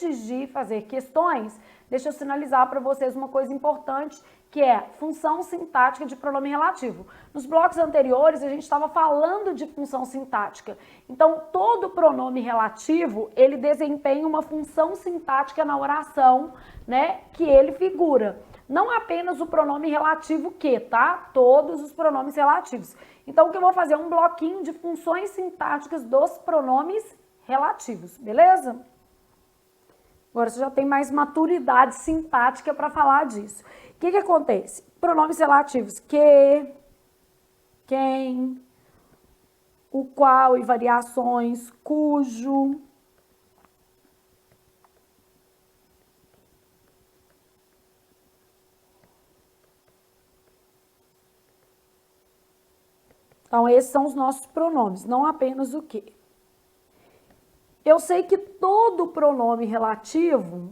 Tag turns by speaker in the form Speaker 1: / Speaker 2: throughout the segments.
Speaker 1: antes de fazer questões, deixa eu sinalizar para vocês uma coisa importante, que é função sintática de pronome relativo. Nos blocos anteriores, a gente estava falando de função sintática. Então, todo pronome relativo, ele desempenha uma função sintática na oração, né, que ele figura. Não apenas o pronome relativo que, tá? Todos os pronomes relativos. Então, o que eu vou fazer é um bloquinho de funções sintáticas dos pronomes relativos, beleza? Agora você já tem mais maturidade sintática para falar disso. O que acontece? Pronomes relativos que, quem, o qual e variações, cujo. Então, esses são os nossos pronomes, não apenas o que. Eu sei que todo pronome relativo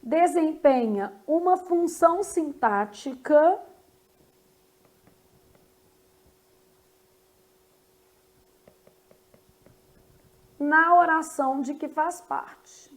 Speaker 1: desempenha uma função sintática na oração de que faz parte.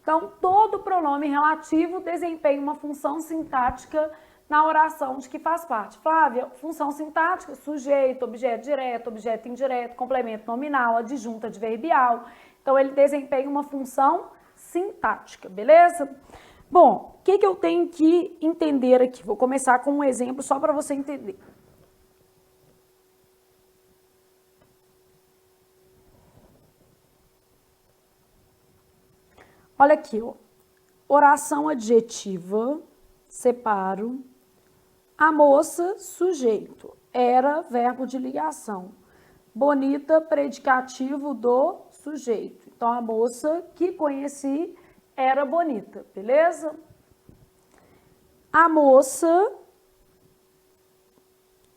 Speaker 1: Então, todo pronome relativo desempenha uma função sintática na oração de que faz parte. Flávia, função sintática, sujeito, objeto direto, objeto indireto, complemento nominal, adjunto adverbial. Então, ele desempenha uma função sintática, beleza? Bom, o que eu tenho que entender aqui? Vou começar com um exemplo só para você entender. Olha aqui, ó. Oração adjetiva, separo. A moça, sujeito. Era, verbo de ligação. Bonita, predicativo do sujeito. Então, a moça que conheci era bonita, beleza? A moça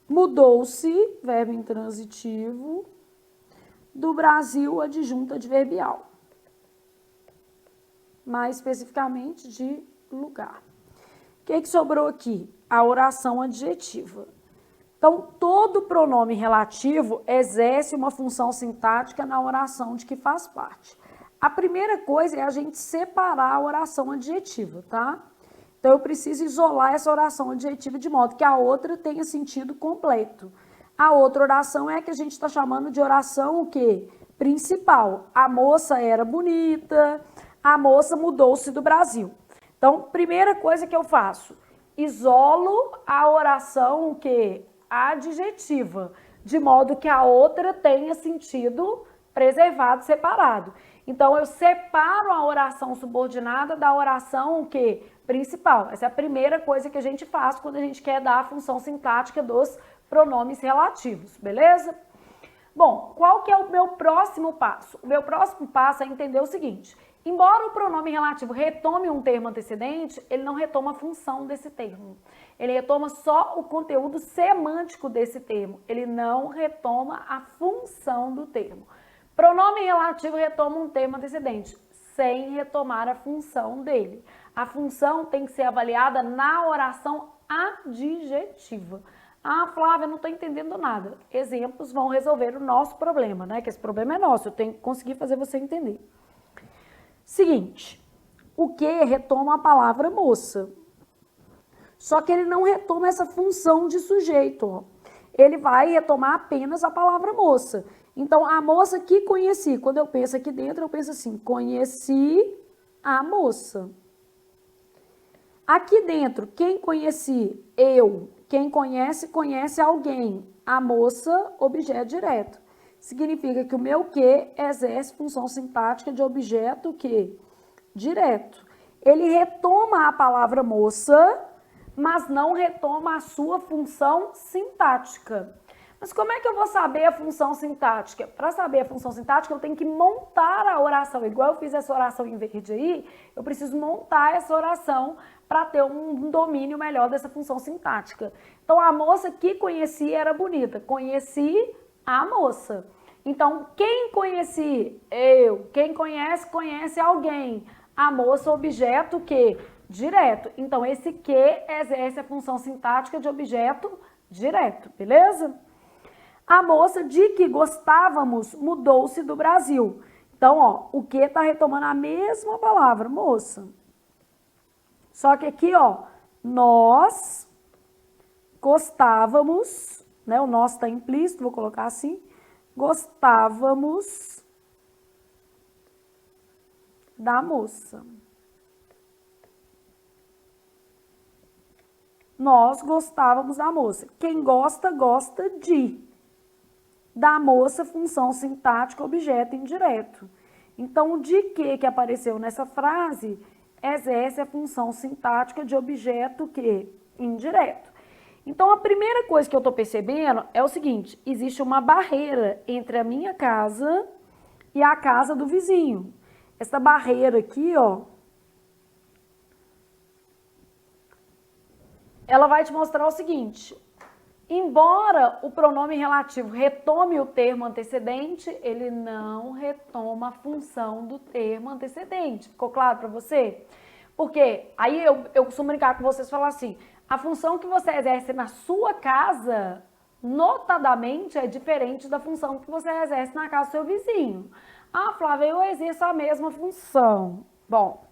Speaker 1: mudou-se, verbo intransitivo, do Brasil, adjunto adverbial. Mais especificamente de lugar. O que sobrou aqui? A oração adjetiva. Então, todo pronome relativo exerce uma função sintática na oração de que faz parte. A primeira coisa é a gente separar a oração adjetiva, tá? Então, eu preciso isolar essa oração adjetiva de modo que a outra tenha sentido completo. A outra oração é a que a gente está chamando de oração o quê? Principal. A moça era bonita, a moça mudou-se do Brasil. Então, primeira coisa que eu faço, isolo a oração o quê? Adjetiva, de modo que a outra tenha sentido preservado, separado. Então, eu separo a oração subordinada da oração o quê? Principal. Essa é a primeira coisa que a gente faz quando a gente quer dar a função sintática dos pronomes relativos, beleza? Bom, qual que é o meu próximo passo? O meu próximo passo é entender o seguinte: embora o pronome relativo retome um termo antecedente, ele não retoma a função desse termo. Ele retoma só o conteúdo semântico desse termo. Ele não retoma a função do termo. Pronome relativo retoma um termo antecedente, sem retomar a função dele. A função tem que ser avaliada na oração adjetiva. Ah, Flávia, não estou entendendo nada. Exemplos vão resolver o nosso problema, né? Que esse problema é nosso, eu tenho que conseguir fazer você entender. Seguinte, o que retoma a palavra moça. Só que ele não retoma essa função de sujeito, ó. Ele vai retomar apenas a palavra moça. Então, a moça que conheci, quando eu penso aqui dentro, eu penso assim, conheci a moça. Aqui dentro, quem conheci? Eu. Quem conhece, conhece alguém. A moça, objeto direto. Significa que o meu que exerce função sintática de objeto que direto. Ele retoma a palavra moça, mas não retoma a sua função sintática. Mas como é que eu vou saber a função sintática? Para saber a função sintática, eu tenho que montar a oração. Igual eu fiz essa oração em verde aí, eu preciso montar essa oração para ter um domínio melhor dessa função sintática. Então, a moça que conheci era bonita. Conheci a moça. Então, quem conhece? Eu. Quem conhece, conhece alguém. A moça, objeto que? Direto. Então, esse que exerce a função sintática de objeto direto, beleza? A moça de que gostávamos mudou-se do Brasil. Então, ó, o que tá retomando a mesma palavra, moça. Só que aqui, ó, nós gostávamos, né? O nós tá implícito, vou colocar assim. Gostávamos da moça. Nós gostávamos da moça. Quem gosta, gosta de. Da moça, função sintática, objeto indireto. Então, o de que apareceu nessa frase exerce a função sintática de objeto que? Indireto. Então, a primeira coisa que eu estou percebendo é o seguinte, existe uma barreira entre a minha casa e a casa do vizinho. Essa barreira aqui, ó, ela vai te mostrar o seguinte, embora o pronome relativo retome o termo antecedente, ele não retoma a função do termo antecedente. Ficou claro para você? Porque aí eu costumo brincar com vocês e falar assim, a função que você exerce na sua casa, notadamente, é diferente da função que você exerce na casa do seu vizinho. Ah, Flávia, eu exerço a mesma função. Bom,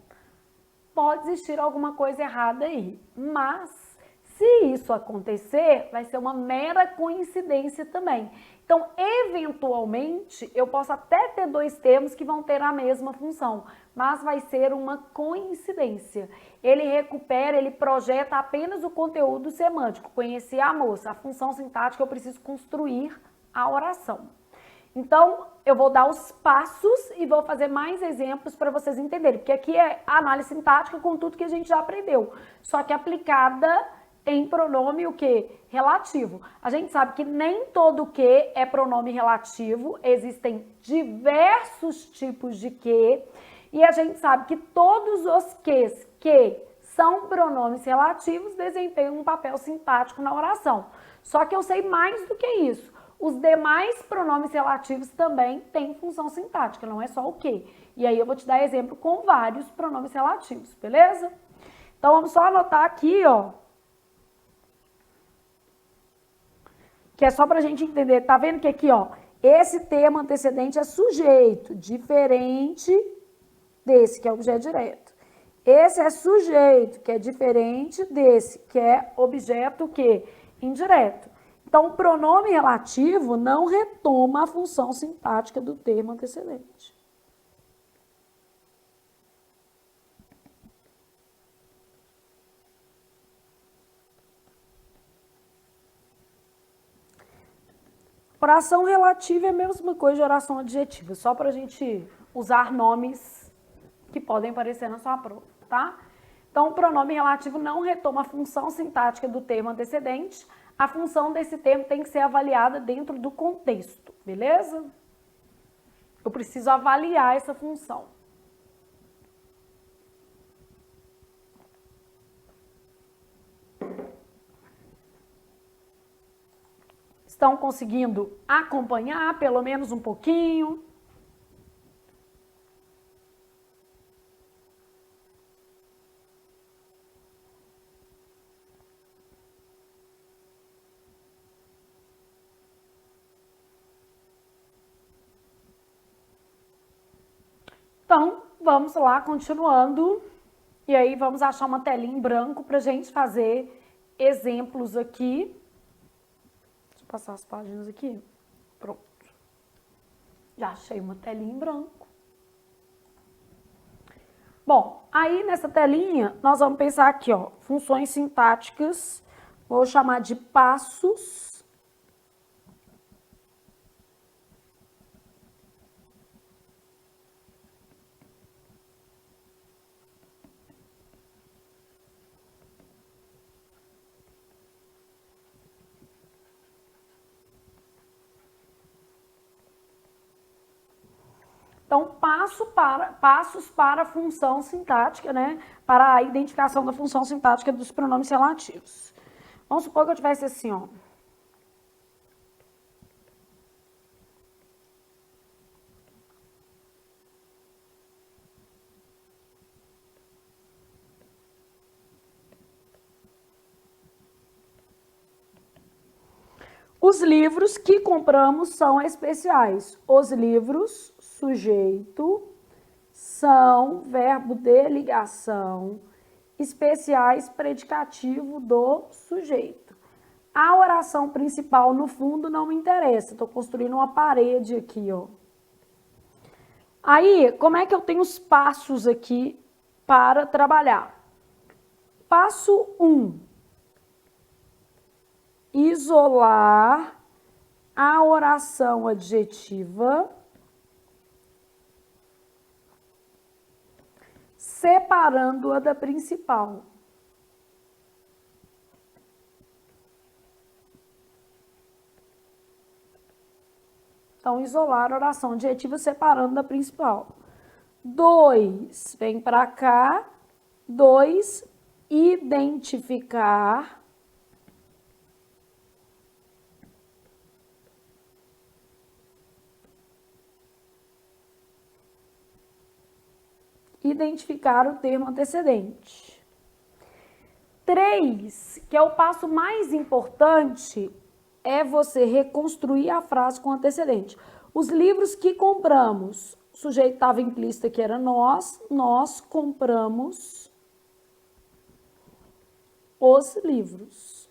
Speaker 1: pode existir alguma coisa errada aí, mas se isso acontecer, vai ser uma mera coincidência também. Então, eventualmente, eu posso até ter dois termos que vão ter a mesma função, mas vai ser uma coincidência. Ele recupera, ele projeta apenas o conteúdo semântico, conhecer a moça. A função sintática eu preciso construir a oração. Então, eu vou dar os passos e vou fazer mais exemplos para vocês entenderem, porque aqui é a análise sintática com tudo que a gente já aprendeu, só que aplicada em pronome o que? Relativo. A gente sabe que nem todo que é pronome relativo, existem diversos tipos de que, e a gente sabe que todos os que são pronomes relativos desempenham um papel sintático na oração. Só que eu sei mais do que isso. Os demais pronomes relativos também têm função sintática, não é só o que. E aí eu vou te dar exemplo com vários pronomes relativos, beleza? Então vamos só anotar aqui, ó. Que é só pra gente entender, tá vendo que aqui, ó, esse termo antecedente é sujeito, diferente desse, que é objeto direto. Esse é sujeito, que é diferente desse, que é objeto que? Indireto. Então, o pronome relativo não retoma a função sintática do termo antecedente. Oração relativa é a mesma coisa de oração adjetiva, só para a gente usar nomes que podem aparecer na sua prova, tá? Então, o pronome relativo não retoma a função sintática do termo antecedente. A função desse termo tem que ser avaliada dentro do contexto, beleza? Eu preciso avaliar essa função. Estão conseguindo acompanhar pelo menos um pouquinho? Então, vamos lá, continuando. E aí, vamos achar uma telinha em branco para a gente fazer exemplos aqui. Deixa eu passar as páginas aqui. Pronto. Já achei uma telinha em branco. Bom, aí nessa telinha, nós vamos pensar aqui, ó, funções sintáticas. Vou chamar de passos. Então, passos para a função sintática, né? Para a identificação da função sintática dos pronomes relativos. Vamos supor que eu tivesse assim, ó. Os livros que compramos são especiais. Os livros, sujeito, são verbo de ligação, especiais, predicativo do sujeito. A oração principal, no fundo, não me interessa. Estou construindo uma parede aqui, ó. Aí, como é que eu tenho os passos aqui para trabalhar? Passo 1. Isolar a oração adjetiva, separando-a da principal. Então, isolar a oração adjetiva separando da principal. 2, vem para cá. 2, identificar o termo antecedente. 3, que é o passo mais importante, é você reconstruir a frase com antecedente. Os livros que compramos, o sujeito estava implícito que era nós compramos os livros.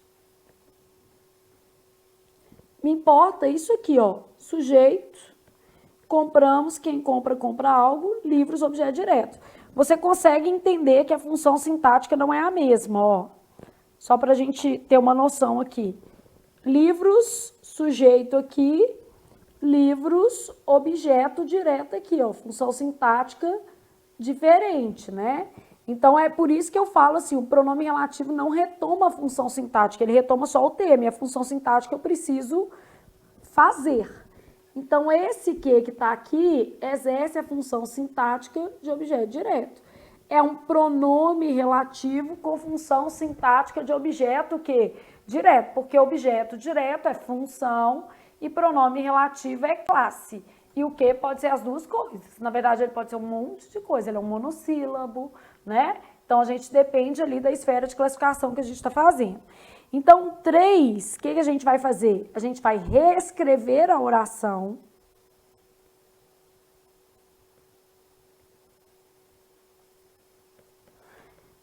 Speaker 1: Me importa isso aqui, ó, sujeito, compramos, quem compra, compra algo, livros, objeto direto. Você consegue entender que a função sintática não é a mesma, ó. Só para a gente ter uma noção aqui. Livros, sujeito aqui, livros, objeto direto aqui, ó. Função sintática diferente, né? Então, é por isso que eu falo assim, o pronome relativo não retoma a função sintática, ele retoma só o termo, e a função sintática eu preciso fazer. Então, esse que está aqui exerce a função sintática de objeto direto. É um pronome relativo com função sintática de objeto que direto, porque objeto direto é função e pronome relativo é classe. E o que pode ser as duas coisas. Na verdade, ele pode ser um monte de coisa, ele é um monossílabo, né? Então, a gente depende ali da esfera de classificação que a gente está fazendo. Então, 3, o que a gente vai fazer? A gente vai reescrever a oração.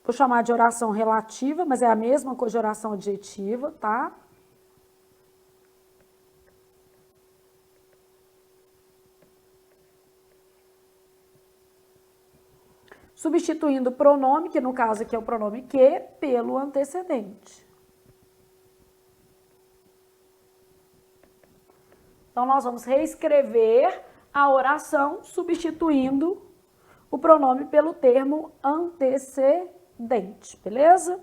Speaker 1: Vou chamar de oração relativa, mas é a mesma coisa de oração adjetiva, tá? Substituindo o pronome, que no caso aqui é o pronome que, pelo antecedente. Então, nós vamos reescrever a oração substituindo o pronome pelo termo antecedente, beleza?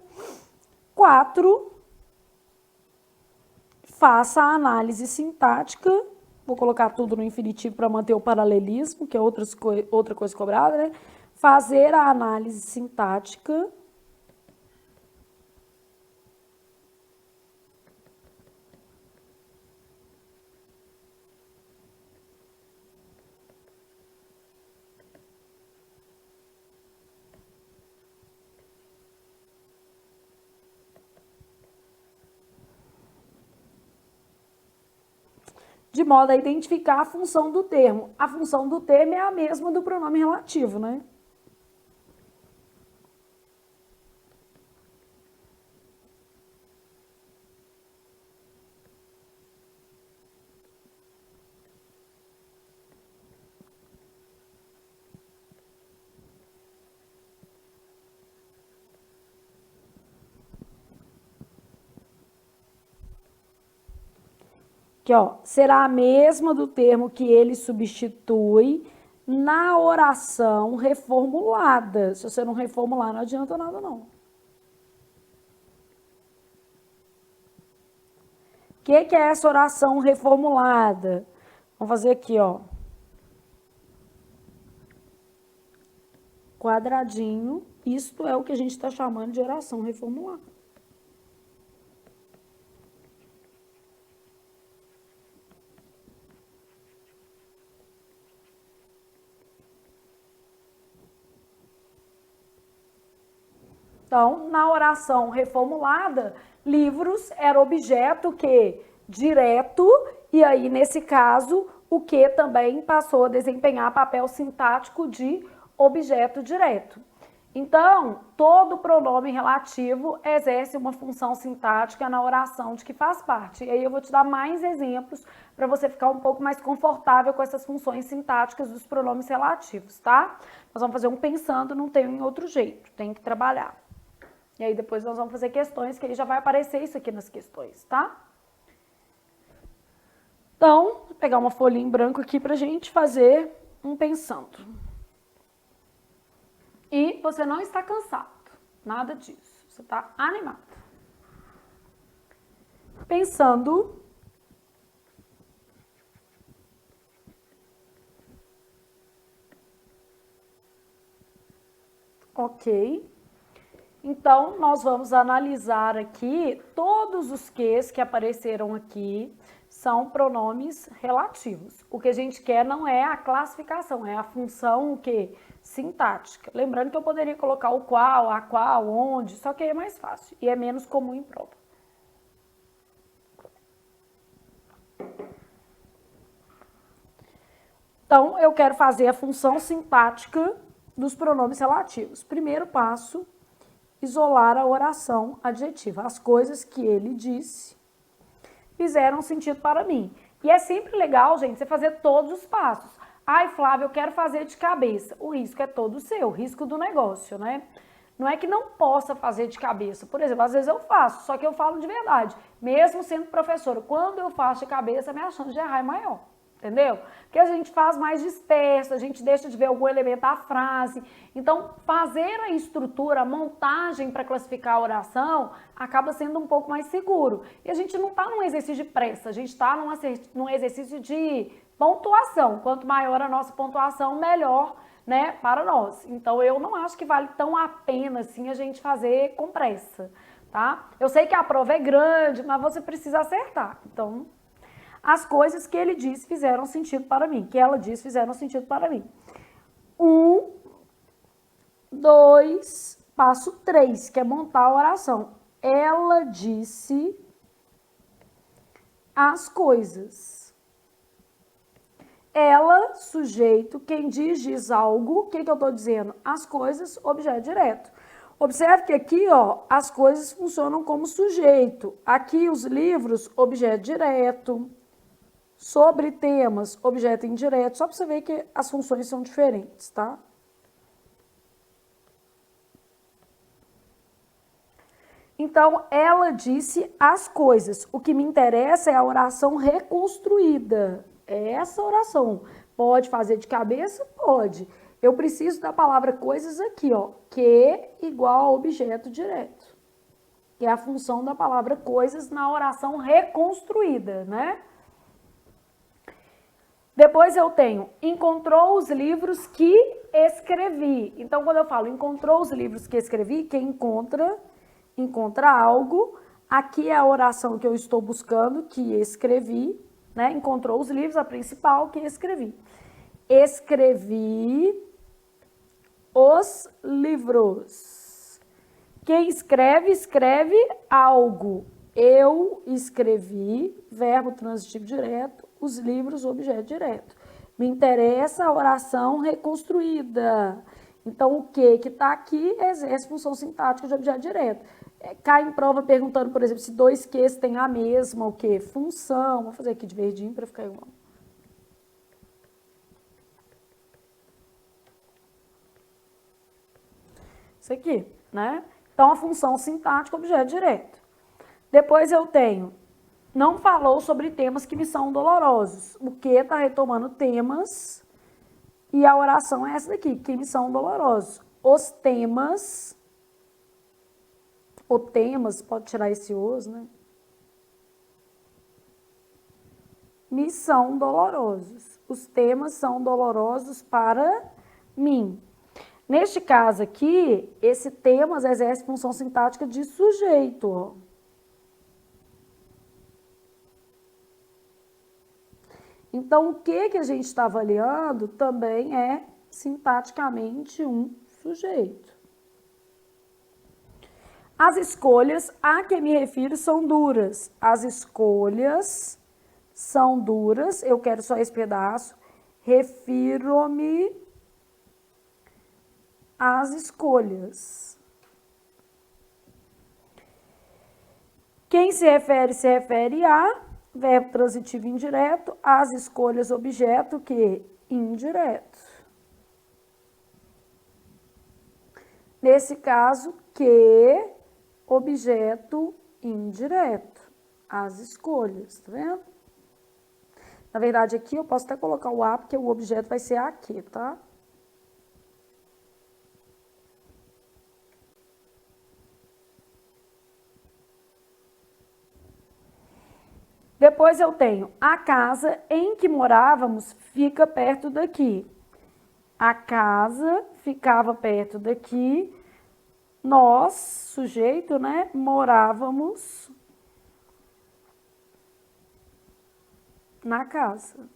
Speaker 1: 4, faça a análise sintática. Vou colocar tudo no infinitivo para manter o paralelismo, que é outra coisa cobrada, né? Fazer a análise sintática de modo a identificar a função do termo. A função do termo é a mesma do pronome relativo, né? Que, ó, será a mesma do termo que ele substitui na oração reformulada. Se você não reformular, não adianta nada, não. O que é essa oração reformulada? Vamos fazer aqui, ó. Quadradinho. Isto é o que a gente está chamando de oração reformulada. Então, na oração reformulada, livros era objeto que direto, e aí, nesse caso, o que também passou a desempenhar papel sintático de objeto direto. Então, todo pronome relativo exerce uma função sintática na oração de que faz parte. E aí eu vou te dar mais exemplos para você ficar um pouco mais confortável com essas funções sintáticas dos pronomes relativos, tá? Nós vamos fazer um pensando, não tem outro jeito, tem que trabalhar. E aí depois nós vamos fazer questões, que aí já vai aparecer isso aqui nas questões, tá? Então, vou pegar uma folhinha em branco aqui pra gente fazer um pensando. E você não está cansado, nada disso, você está animado. Pensando. Ok. Então, nós vamos analisar aqui todos os ques que apareceram aqui são pronomes relativos. O que a gente quer não é a classificação, é a função o quê? Sintática. Lembrando que eu poderia colocar o qual, a qual, onde, só que aí é mais fácil e é menos comum em prova. Então, eu quero fazer a função sintática dos pronomes relativos. Primeiro passo, isolar a oração adjetiva. As coisas que ele disse fizeram sentido para mim. E é sempre legal, gente, você fazer todos os passos. Ai, Flávia, eu quero fazer de cabeça. O risco é todo seu, o risco do negócio, né? Não é que não possa fazer de cabeça. Por exemplo, às vezes eu faço, só que eu falo de verdade. Mesmo sendo professora, quando eu faço de cabeça, a minha chance de errar é maior. Entendeu? Porque a gente faz mais disperso, a gente deixa de ver algum elemento da frase. Então, fazer a estrutura, a montagem para classificar a oração acaba sendo um pouco mais seguro. E a gente não está num exercício de pressa, a gente está num exercício de pontuação. Quanto maior a nossa pontuação, melhor, né, para nós. Então, eu não acho que vale tão a pena assim a gente fazer com pressa, tá? Eu sei que a prova é grande, mas você precisa acertar. Então, as coisas que ele disse fizeram sentido para mim, que ela disse fizeram sentido para mim. 1, 2, passo 3, que é montar a oração. Ela disse as coisas. Ela, sujeito, quem diz algo, o que eu estou dizendo? As coisas, objeto direto. Observe que aqui, ó, as coisas funcionam como sujeito. Aqui os livros, objeto direto. Sobre temas, objeto indireto, só para você ver que as funções são diferentes, tá? Então, ela disse as coisas. O que me interessa é a oração reconstruída. É essa oração. Pode fazer de cabeça? Pode. Eu preciso da palavra coisas aqui, ó. Que igual a objeto direto. Que é a função da palavra coisas na oração reconstruída, né? Depois eu tenho, encontrou os livros que escrevi. Então, quando eu falo encontrou os livros que escrevi, quem encontra algo. Aqui é a oração que eu estou buscando, que escrevi, né? Encontrou os livros, a principal, que escrevi. Escrevi os livros. Quem escreve, escreve algo. Eu escrevi, verbo transitivo direto, os livros, objeto direto. Me interessa a oração reconstruída. Então, o que está aqui exerce função sintática de objeto direto. Cai em prova perguntando, por exemplo, se dois ques têm a mesma, o quê? Função. Vou fazer aqui de verdinho para ficar igual. Isso aqui, né? Então, a função sintática, objeto direto. Depois eu tenho, não falou sobre temas que me são dolorosos. O que está retomando temas e a oração é essa daqui, que me são dolorosos. Os temas, ou temas, pode tirar esse os, né? Me são dolorosos. Os temas são dolorosos para mim. Neste caso aqui, esse temas exerce função sintática de sujeito, ó. Então, o que a gente está avaliando também é sintaticamente um sujeito. As escolhas a que me refiro são duras. As escolhas são duras. Eu quero só esse pedaço. Refiro-me às escolhas. Quem se refere a, verbo transitivo indireto, as escolhas objeto que indireto. Nesse caso, que objeto indireto, as escolhas, tá vendo? Na verdade, aqui eu posso até colocar o a, porque o objeto vai ser aqui, tá? Depois eu tenho a casa em que morávamos fica perto daqui. A casa ficava perto daqui. Nós, sujeito, né, morávamos na casa.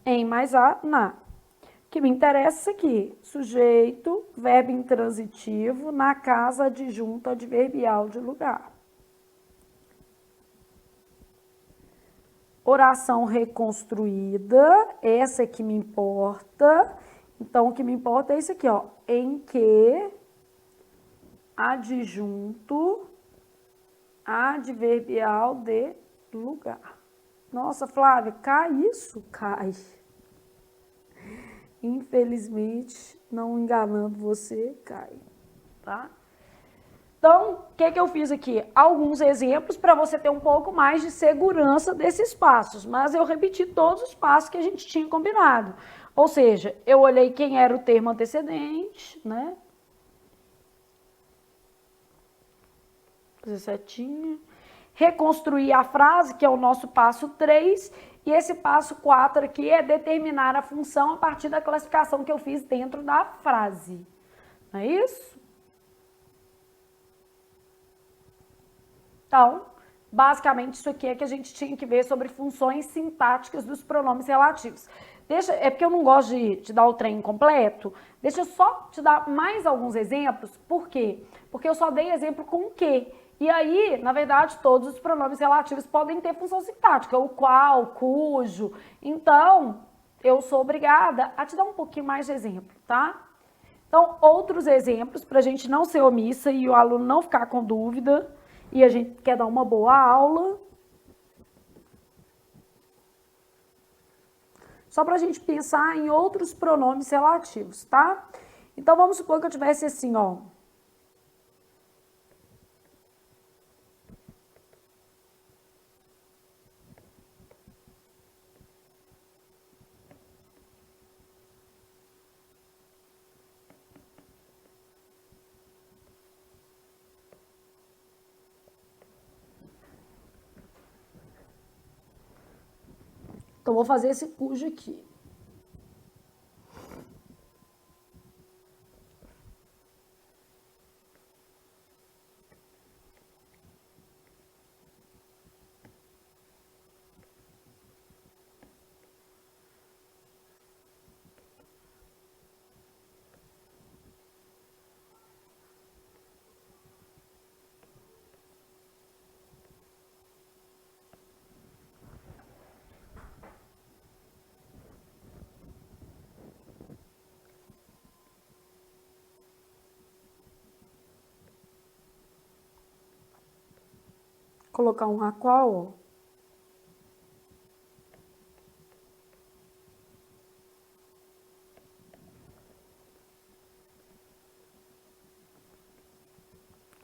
Speaker 1: Em mais a, na. O que me interessa aqui, sujeito, verbo intransitivo, na casa adjunto adverbial de lugar. Oração reconstruída, essa é que me importa. Então, o que me importa é isso aqui, ó. Em que adjunto adverbial de lugar. Nossa, Flávia, cai isso? Cai. Infelizmente, não enganando você, cai, tá? Então, o que eu fiz aqui? Alguns exemplos para você ter um pouco mais de segurança desses passos, mas eu repeti todos os passos que a gente tinha combinado. Ou seja, eu olhei quem era o termo antecedente, né? Fazer setinha. Reconstruir a frase, que é o nosso passo 3, e esse passo 4 aqui é determinar a função a partir da classificação que eu fiz dentro da frase. Não é isso? Então, basicamente, isso aqui é que a gente tinha que ver sobre funções sintáticas dos pronomes relativos. É porque eu não gosto de te dar o trem completo. Deixa eu só te dar mais alguns exemplos. Por quê? Porque eu só dei exemplo com o que. E aí, na verdade, todos os pronomes relativos podem ter função sintática. O qual, cujo. Então, eu sou obrigada a te dar um pouquinho mais de exemplo, tá? Então, outros exemplos, para a gente não ser omissa e o aluno não ficar com dúvida. E a gente quer dar uma boa aula. Só para a gente pensar em outros pronomes relativos, tá? Então, vamos supor que eu tivesse assim, ó. Então, vou fazer esse cujo aqui. Colocar um a qual, ó.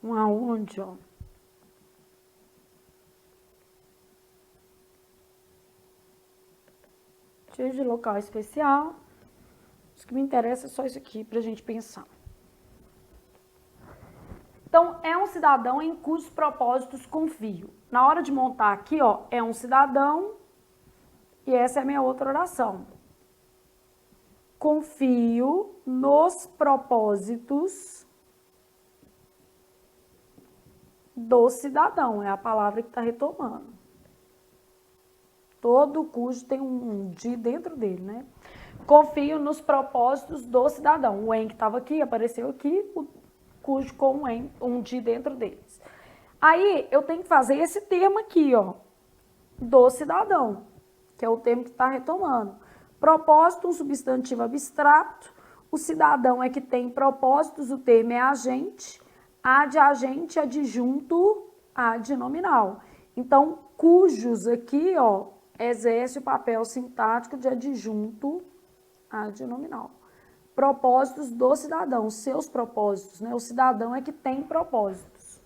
Speaker 1: Um aonde, ó. Cheio de local especial. Isso que me interessa é só isso aqui pra gente pensar. Então, é um cidadão em cujos propósitos confio. Na hora de montar aqui, ó, é um cidadão e essa é a minha outra oração. Confio nos propósitos do cidadão, é a palavra que está retomando. Todo cujo tem um de dentro dele, né? Confio nos propósitos do cidadão. O em que estava aqui, apareceu aqui, cujo com um de dentro deles. Aí eu tenho que fazer esse termo aqui, ó, do cidadão, que é o termo que está retomando. Propósito, um substantivo abstrato. O cidadão é que tem propósitos, o termo é agente. Ad agente, adjunto, ad nominal. Então, cujos aqui, ó, exerce o papel sintático de adjunto ad nominal. Propósitos do cidadão, seus propósitos, né? O cidadão é que tem propósitos.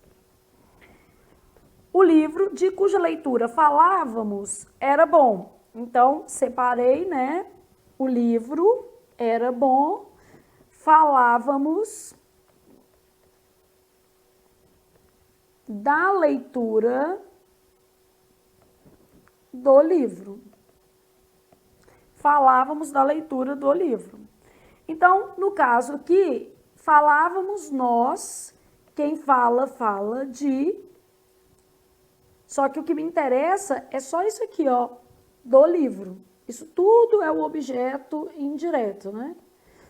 Speaker 1: O livro de cuja leitura falávamos era bom. Então, separei, né? O livro era bom, falávamos da leitura do livro. Falávamos da leitura do livro. Então, no caso aqui, falávamos nós, quem fala, fala de. Só que o que me interessa é só isso aqui, ó, do livro. Isso tudo é o objeto indireto, né?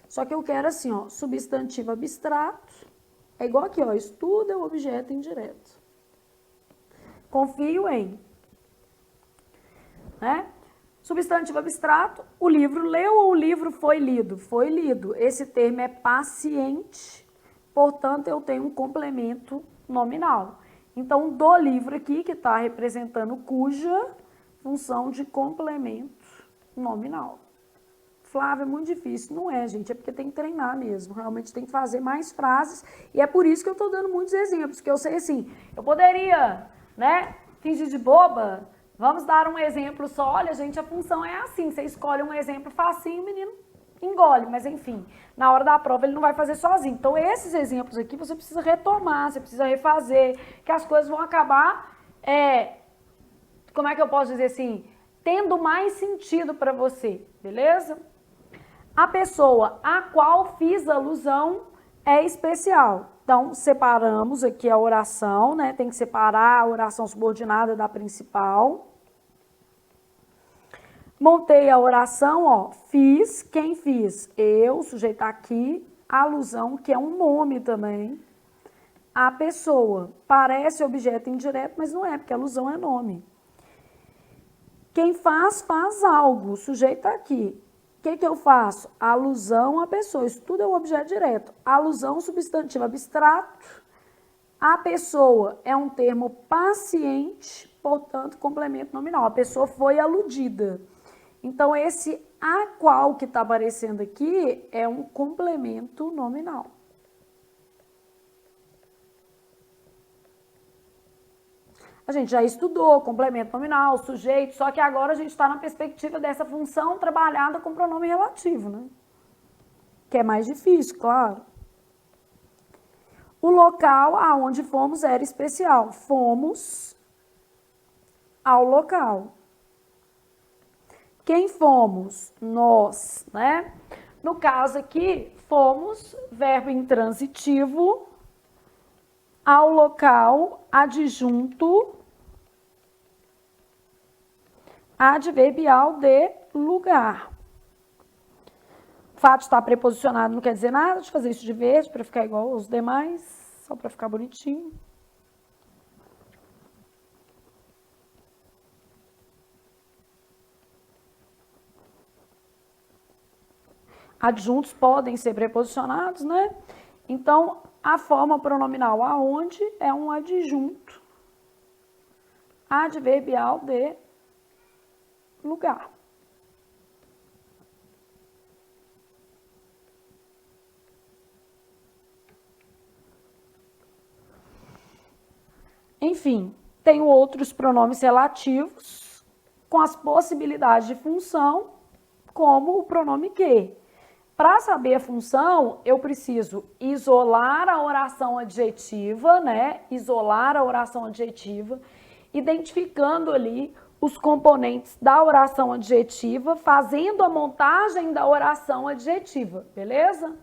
Speaker 1: Só que eu quero assim, ó, substantivo abstrato. É igual aqui, ó, isso tudo é o objeto indireto. Confio em. Né? Substantivo abstrato, o livro leu ou o livro foi lido? Foi lido. Esse termo é paciente, portanto, eu tenho um complemento nominal. Então, do livro aqui, que está representando cuja, função de complemento nominal. Flávia, é muito difícil. Não é, gente, é porque tem que treinar mesmo. Realmente tem que fazer mais frases. E é por isso que eu estou dando muitos exemplos, porque eu sei assim, eu poderia, né, fingir de boba. Vamos dar um exemplo só. Olha, gente, a função é assim. Você escolhe um exemplo facinho, o menino engole. Mas, enfim, na hora da prova ele não vai fazer sozinho. Então, esses exemplos aqui você precisa retomar, você precisa refazer, que as coisas vão acabar, como é que eu posso dizer assim, tendo mais sentido para você, beleza? A pessoa a qual fiz alusão é especial. Então, separamos aqui a oração, né? Tem que separar a oração subordinada da principal. Montei a oração, ó, fiz, quem fiz? Eu, sujeito aqui, alusão, que é um nome também, a pessoa. Parece objeto indireto, mas não é, porque alusão é nome. Quem faz, faz algo, sujeito aqui. O que eu faço? Alusão à pessoa, isso tudo é um objeto direto. Alusão, substantivo abstrato. A pessoa é um termo paciente, portanto, complemento nominal. A pessoa foi aludida. Então, esse a qual que está aparecendo aqui é um complemento nominal. A gente já estudou complemento nominal, sujeito, só que agora a gente está na perspectiva dessa função trabalhada com pronome relativo, né? Que é mais difícil, claro. O local aonde fomos era especial. Fomos ao local. Quem fomos? Nós, né? No caso aqui, fomos, verbo intransitivo, ao local, adjunto, adverbial de lugar. O fato de estar preposicionado não quer dizer nada, deixa eu fazer isso de verde para ficar igual aos demais, só para ficar bonitinho. Adjuntos podem ser preposicionados, né? Então, a forma pronominal aonde é um adjunto adverbial de lugar. Enfim, tenho outros pronomes relativos com as possibilidades de função, como o pronome que. Para saber a função, eu preciso isolar a oração adjetiva, né? Isolar a oração adjetiva, identificando ali os componentes da oração adjetiva, fazendo a montagem da oração adjetiva, beleza?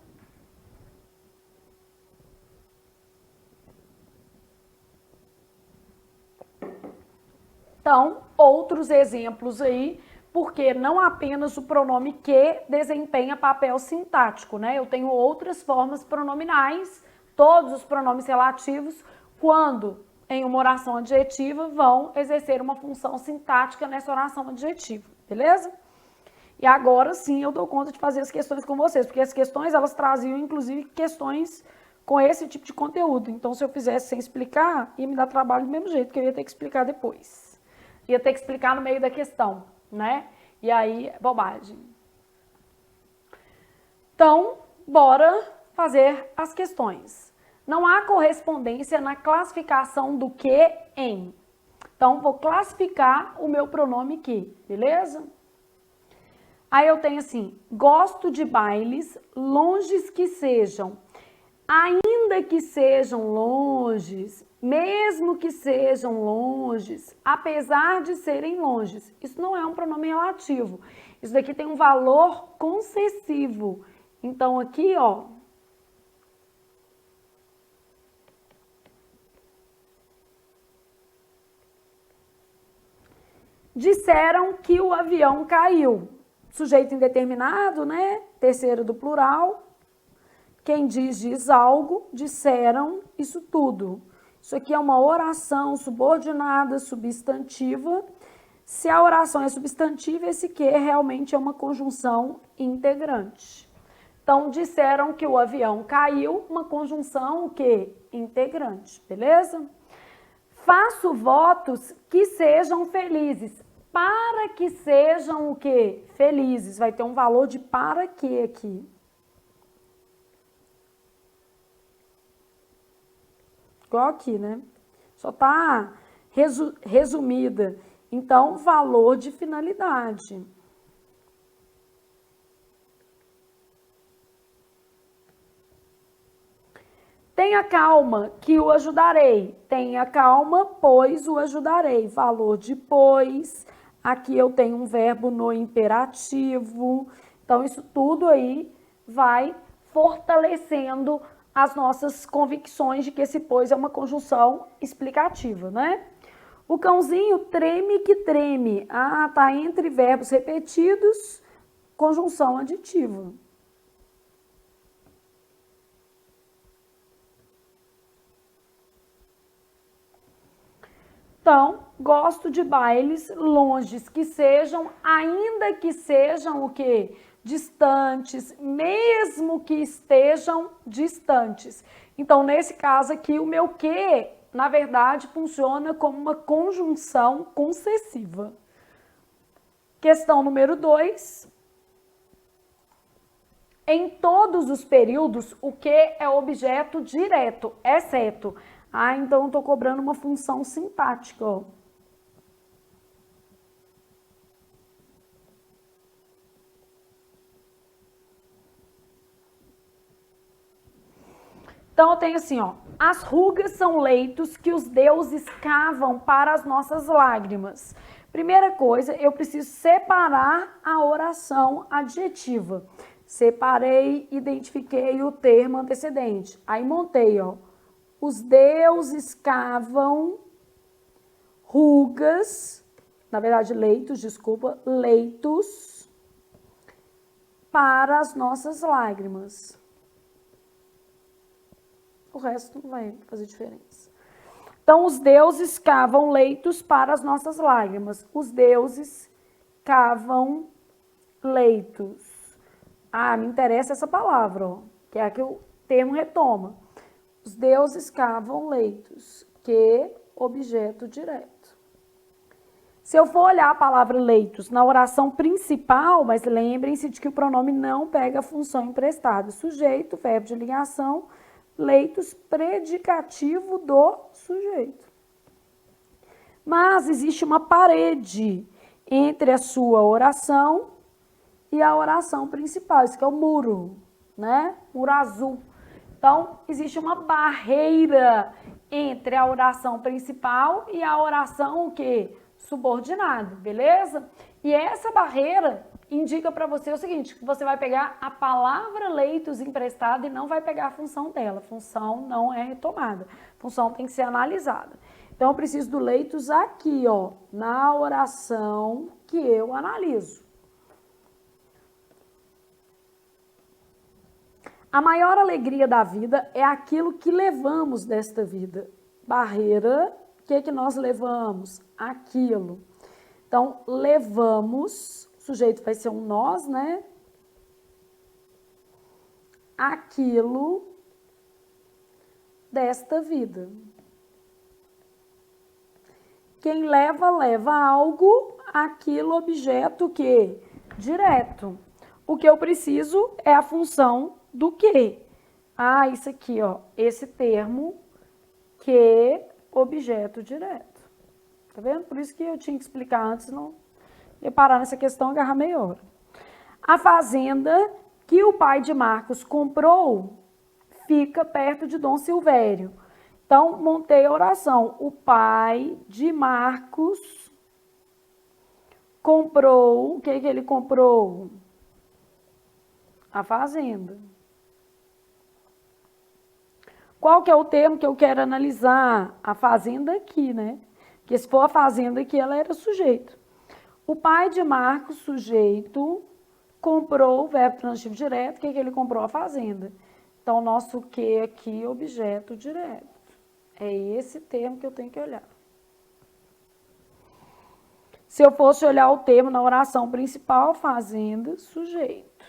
Speaker 1: Então, outros exemplos aí, porque não apenas o pronome que desempenha papel sintático, né? Eu tenho outras formas pronominais Todos os pronomes relativos, quando em uma oração adjetiva, vão exercer uma função sintática nessa oração adjetiva, beleza? E agora sim eu dou conta de fazer as questões com vocês, porque as questões, elas traziam, inclusive, questões com esse tipo de conteúdo. Então, se eu fizesse sem explicar, ia me dar trabalho do mesmo jeito, que eu ia ter que explicar depois. Ia ter que explicar no meio da questão, né? E aí, bobagem. Então, bora fazer as questões. Não há correspondência na classificação do que em. Então, vou classificar o meu pronome que, beleza? Aí eu tenho assim, gosto de bailes, longes que sejam. Ainda que sejam longes, mesmo que sejam longes, apesar de serem longes. Isso não é um pronome relativo. Isso daqui tem um valor concessivo. Então, aqui, ó, disseram que o avião caiu. Sujeito indeterminado, né? Terceiro do plural. Quem diz algo, disseram isso tudo. Isso aqui é uma oração subordinada, substantiva. Se a oração é substantiva, esse que realmente é uma conjunção integrante. Então, disseram que o avião caiu, uma conjunção o quê? Integrante, beleza? Faço votos que sejam felizes. Para que sejam o quê? Felizes. Vai ter um valor de para que aqui. Igual aqui, né? Só tá resumida. Então, valor de finalidade. Tenha calma, que o ajudarei. Tenha calma, pois o ajudarei. Valor de pois. Aqui eu tenho um verbo no imperativo. Então, isso tudo aí vai fortalecendo as nossas convicções de que esse pois é uma conjunção explicativa, né? O cãozinho treme que treme. Ah, tá entre verbos repetidos, conjunção aditiva. Então, gosto de bailes longes que sejam, ainda que sejam o quê? Distantes, mesmo que estejam distantes. Então, nesse caso aqui, o meu que, na verdade, funciona como uma conjunção concessiva. Questão número 2. Em todos os períodos, o que é objeto direto, exceto. Ah, então eu estou cobrando uma função sintática, ó. Então eu tenho assim, ó. As rugas são leitos que os deuses cavam para as nossas lágrimas. Primeira coisa, eu preciso separar a oração adjetiva. Separei, identifiquei o termo antecedente. Aí montei, ó. Os deuses cavam rugas, na verdade leitos, desculpa, leitos para as nossas lágrimas. O resto não vai fazer diferença. Então, os deuses cavam leitos para as nossas lágrimas. Os deuses cavam leitos. Ah, me interessa essa palavra, ó, que é a que o termo retoma. Os deuses cavam leitos, que objeto direto. Se eu for olhar a palavra leitos na oração principal, mas lembrem-se de que o pronome não pega a função emprestada. Sujeito, verbo de ligação, leitos, predicativo do sujeito. Mas existe uma parede entre a sua oração e a oração principal. Isso que é o muro, né? Muro azul. Então, existe uma barreira entre a oração principal e a oração o quê? Subordinada, beleza? E essa barreira indica para você o seguinte, que você vai pegar a palavra leitos emprestada e não vai pegar a função dela. A função não é retomada. A função tem que ser analisada. Então, eu preciso do leitos aqui, ó, na oração que eu analiso. A maior alegria da vida é aquilo que levamos desta vida. Barreira, o que nós levamos? Aquilo. Então, levamos, o sujeito vai ser um nós, né? Aquilo desta vida. Quem leva, leva algo, aquilo, objeto que? Direto. O que eu preciso é a função do quê? Ah, isso aqui, ó, esse termo que objeto direto. Tá vendo? Por isso que eu tinha que explicar antes, não ia parar nessa questão, agarrar meia hora. A fazenda que o pai de Marcos comprou fica perto de Dom Silvério. Então, montei a oração. O pai de Marcos comprou, o que ele comprou? A fazenda. Qual que é o termo que eu quero analisar? A fazenda aqui, né? Porque se for a fazenda aqui, ela era sujeito. O pai de Marcos, sujeito, comprou o verbo transitivo direto. O que ele comprou? A fazenda. Então, o nosso que aqui, objeto direto. É esse termo que eu tenho que olhar. Se eu fosse olhar o termo na oração principal, fazenda, sujeito.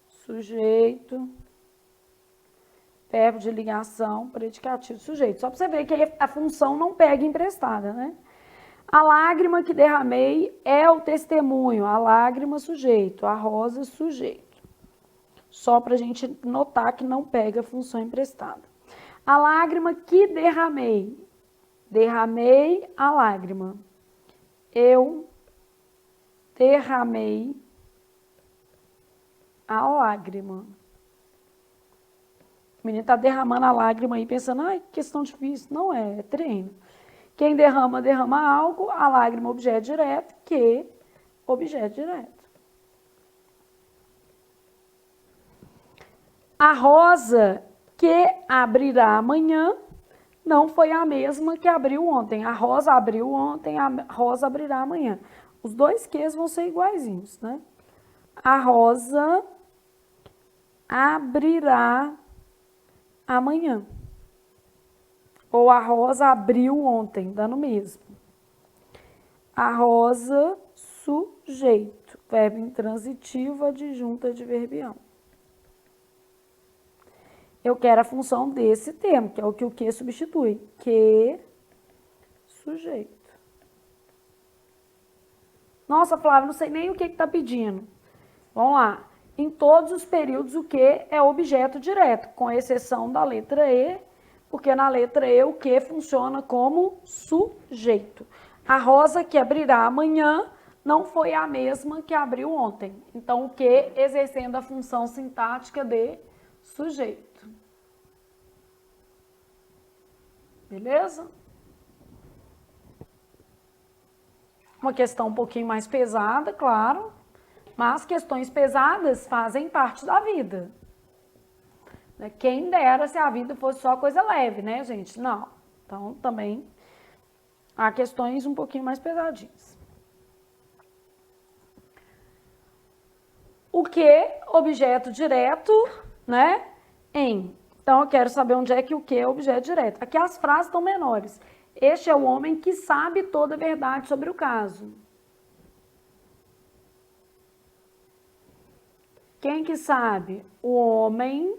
Speaker 1: Sujeito, verbo de ligação, predicativo, sujeito. Só para você ver que a função não pega emprestada, né? A lágrima que derramei é o testemunho. A lágrima, sujeito. A rosa, sujeito. Só para a gente notar que não pega a função emprestada. A lágrima que derramei. Derramei a lágrima. Eu derramei a lágrima. O menino está derramando a lágrima aí, pensando, ai, que questão difícil. Não é, é treino. Quem derrama, derrama algo, a lágrima, objeto direto, que objeto direto. A rosa que abrirá amanhã não foi a mesma que abriu ontem. A rosa abriu ontem, a rosa abrirá amanhã. Os dois quês vão ser iguaizinhos, né? A rosa abrirá amanhã. Ou a rosa abriu ontem, dando o mesmo. A rosa, sujeito. Verbo intransitivo, adjunto adverbial. Eu quero a função desse termo, que é o que substitui. Que, sujeito. Nossa, Flávia, não sei nem o que está pedindo. Vamos lá. Em todos os períodos, o que é objeto direto, com exceção da letra E, porque na letra E o que funciona como sujeito. A rosa que abrirá amanhã não foi a mesma que abriu ontem. Então, o que exercendo a função sintática de sujeito. Beleza? Uma questão um pouquinho mais pesada, claro, mas questões pesadas fazem parte da vida. Quem dera se a vida fosse só coisa leve, né, gente? Não. Então, também há questões um pouquinho mais pesadinhas. O que? Objeto direto, né? Em. Então, eu quero saber onde é que o que é objeto direto. Aqui as frases estão menores. Este é o homem que sabe toda a verdade sobre o caso. Quem que sabe? O homem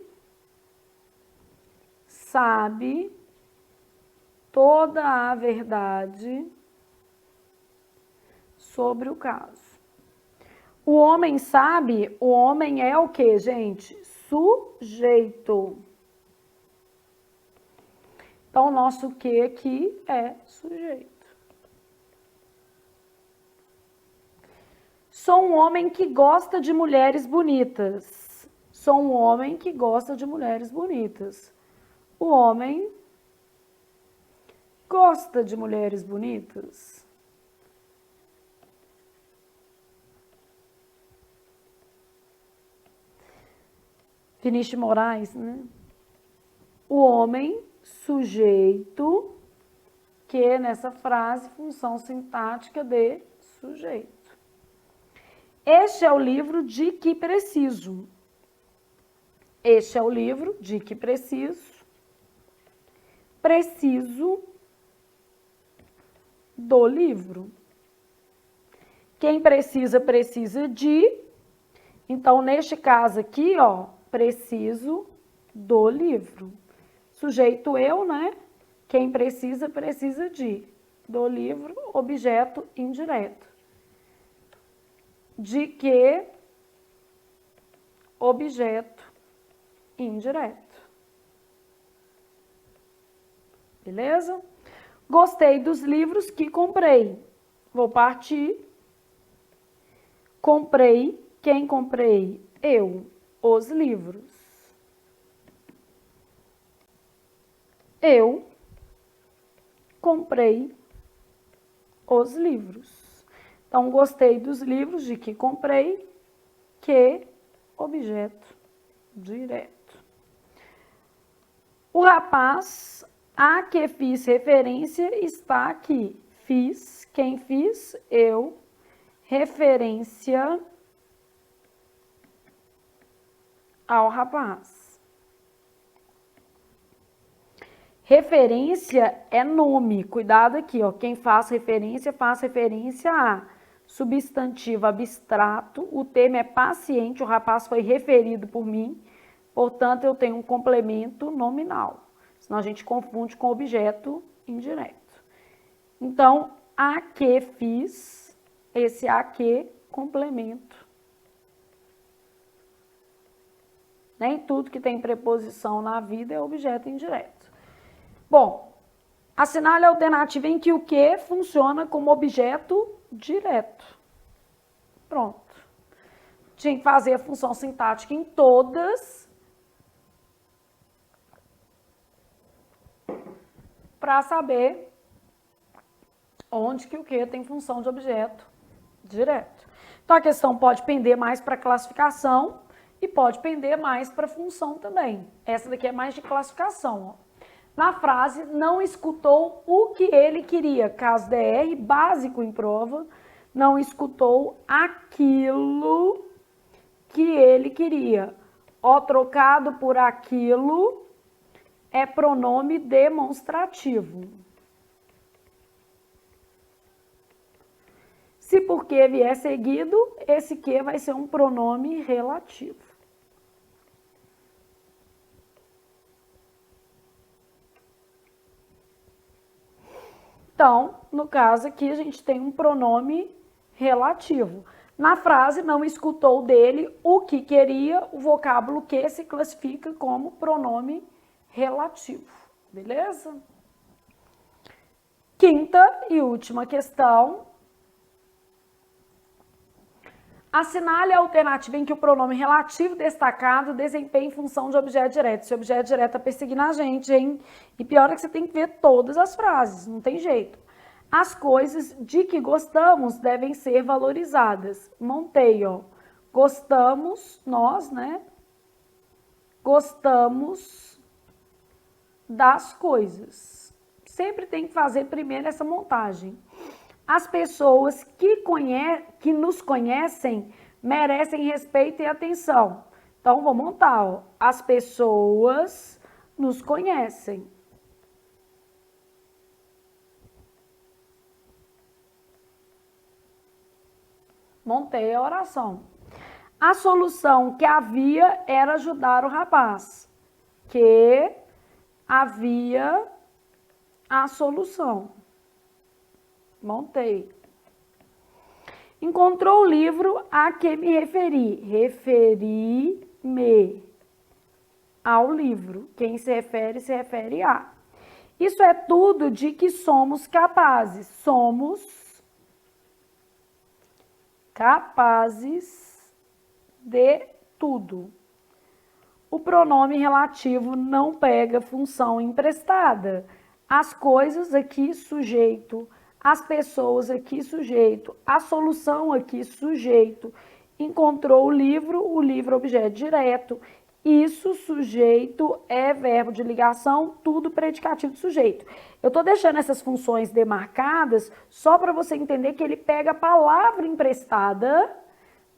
Speaker 1: sabe toda a verdade sobre o caso. O homem sabe, o homem é o quê, gente? Sujeito. Então, o nosso que aqui é sujeito. Sou um homem que gosta de mulheres bonitas. Sou um homem que gosta de mulheres bonitas. O homem gosta de mulheres bonitas. Vinícius de Moraes, né? O homem, sujeito, que nessa frase, função sintática de sujeito. Este é o livro de que preciso. Este é o livro de que preciso. Preciso do livro. Quem precisa, precisa de. Então, neste caso aqui, ó, preciso do livro. Sujeito eu, né? Quem precisa, precisa de. Do livro, objeto indireto. De que, objeto indireto. Beleza? Gostei dos livros que comprei. Vou partir. Comprei. Quem comprei? Eu. Os livros. Eu comprei os livros. Então, gostei dos livros de que comprei. Que, objeto direto. O rapaz a que fiz referência está aqui. Fiz, quem fiz? Eu. Referência ao rapaz. Referência é nome. Cuidado aqui, ó. Quem faz referência a substantivo abstrato. O termo é paciente, o rapaz foi referido por mim. Portanto, eu tenho um complemento nominal. Senão a gente confunde com objeto indireto. Então, a que fiz, esse a que, complemento. Nem tudo que tem preposição na vida é objeto indireto. Bom, assinale a alternativa em que o que funciona como objeto direto. Pronto. Tinha que fazer a função sintática em todas para saber onde que o que tem função de objeto direto. Então, a questão pode pender mais para classificação e pode pender mais para função também. Essa daqui é mais de classificação. Ó. Na frase, não escutou o que ele queria. Caso DR, básico em prova, não escutou aquilo que ele queria. O trocado por aquilo é pronome demonstrativo. Se por que vier seguido, esse que vai ser um pronome relativo. Então, no caso aqui, a gente tem um pronome relativo. Na frase, não escutou dele o que queria, o vocábulo que se classifica como pronome relativo. Beleza? Quinta e última questão. Assinale a alternativa em que o pronome relativo destacado desempenha função de objeto direto. Esse objeto direto está perseguindo a gente, hein? E pior é que você tem que ver todas as frases, não tem jeito. As coisas de que gostamos devem ser valorizadas. Montei, ó. Gostamos, nós, né? Gostamos das coisas. Sempre tem que fazer primeiro essa montagem. As pessoas que nos conhecem merecem respeito e atenção. Então, vou montar, ó. As pessoas nos conhecem. Montei a oração. A solução que havia era ajudar o rapaz. Que havia a solução. Montei. Encontrou o livro a que me referi. Referi-me ao livro. Quem se refere a. Isso é tudo de que somos capazes. Somos capazes de tudo. O pronome relativo não pega função emprestada. As coisas aqui, sujeito. As pessoas aqui, sujeito. A solução aqui, sujeito. Encontrou o livro objeto direto. Isso, sujeito, é verbo de ligação, tudo predicativo de sujeito. Eu estou deixando essas funções demarcadas só para você entender que ele pega a palavra emprestada,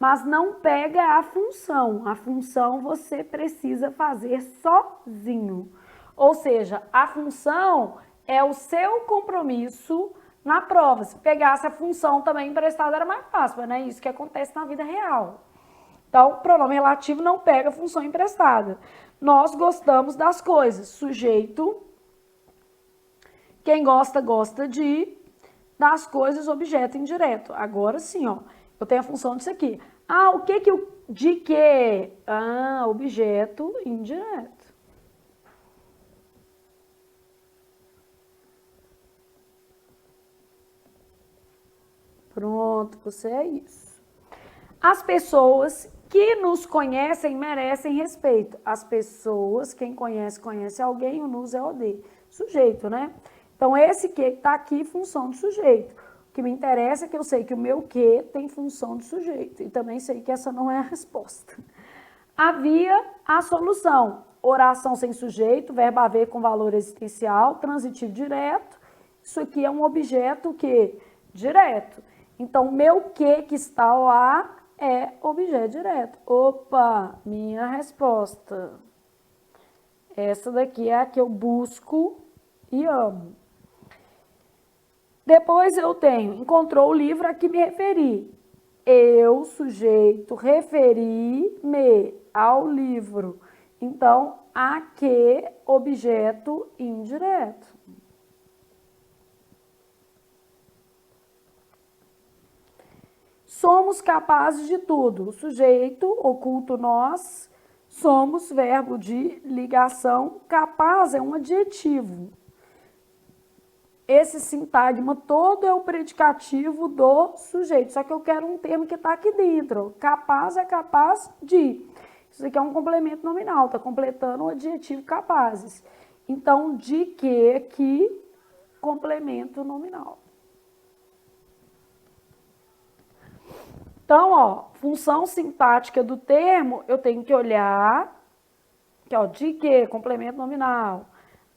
Speaker 1: mas não pega a função. A função você precisa fazer sozinho. Ou seja, a função é o seu compromisso na prova. Se pegasse a função também emprestada era mais fácil, mas não é isso que acontece na vida real. Então, pronome relativo não pega a função emprestada. Nós gostamos das coisas. Sujeito, quem gosta, gosta de, das coisas, objeto indireto. Agora sim, ó, eu tenho a função disso aqui. Ah, o que que o de que? Ah, objeto indireto. Pronto, você é isso. As pessoas que nos conhecem merecem respeito. As pessoas, quem conhece, conhece alguém, o nos é o de. Sujeito, né? Então, esse que está aqui, função do sujeito. O que me interessa é que eu sei que o meu que tem função de sujeito. E também sei que essa não é a resposta. Havia a solução. Oração sem sujeito, verbo haver com valor existencial, transitivo direto. Isso aqui é um objeto que direto. Então, meu que está lá é objeto direto. Opa, minha resposta. Essa daqui é a que eu busco e amo. Depois eu tenho, encontrou o livro a que me referi. Eu, sujeito, referi-me ao livro. Então, a que objeto indireto. Somos capazes de tudo. O sujeito, oculto nós, somos verbo de ligação. Capaz é um adjetivo. Esse sintagma todo é o predicativo do sujeito. Só que eu quero um termo que está aqui dentro. Capaz é capaz de. Isso aqui é um complemento nominal, está completando o adjetivo capazes. Então, de que complemento nominal. Então, ó, função sintática do termo, eu tenho que olhar, que ó, de que, complemento nominal,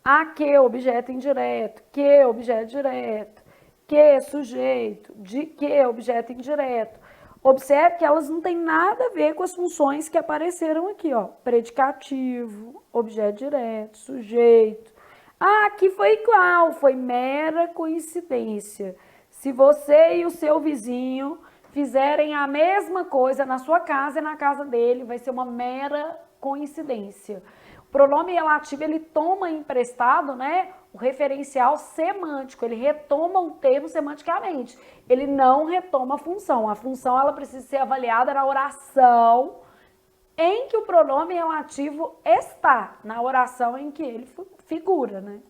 Speaker 1: a que, objeto indireto, que, objeto direto, que, sujeito, de que, objeto indireto. Observe que elas não têm nada a ver com as funções que apareceram aqui, ó, predicativo, objeto direto, sujeito. Ah, aqui foi igual, foi mera coincidência. Se você e o seu vizinho fizerem a mesma coisa na sua casa e na casa dele, vai ser uma mera coincidência. O pronome relativo, ele toma emprestado, né, o referencial semântico, ele retoma o termo semanticamente, ele não retoma a função. A função, ela precisa ser avaliada na oração em que o pronome relativo está, na oração em que ele figura, né.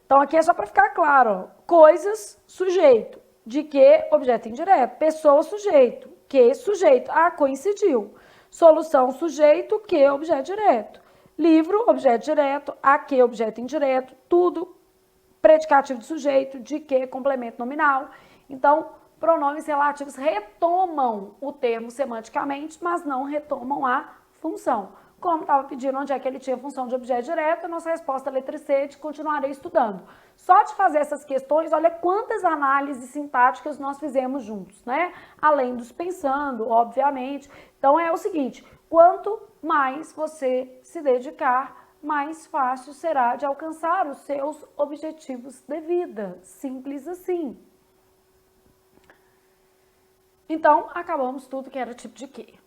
Speaker 1: Então, aqui é só para ficar claro, ó, coisas, sujeito. De que, objeto indireto. Pessoa, sujeito. Que, sujeito. Ah, coincidiu. Solução, sujeito. Que, objeto direto. Livro, objeto direto. A que, objeto indireto. Tudo, predicativo de sujeito. De que, complemento nominal. Então, pronomes relativos retomam o termo semanticamente, mas não retomam a função. Como estava pedindo onde é que ele tinha função de objeto direto, a nossa resposta é letra C, de continuarei estudando. Só de fazer essas questões, olha quantas análises sintáticas nós fizemos juntos, né? Além dos pensando, obviamente. Então é o seguinte, quanto mais você se dedicar, mais fácil será de alcançar os seus objetivos de vida. Simples assim. Então, acabamos tudo que era tipo de quê?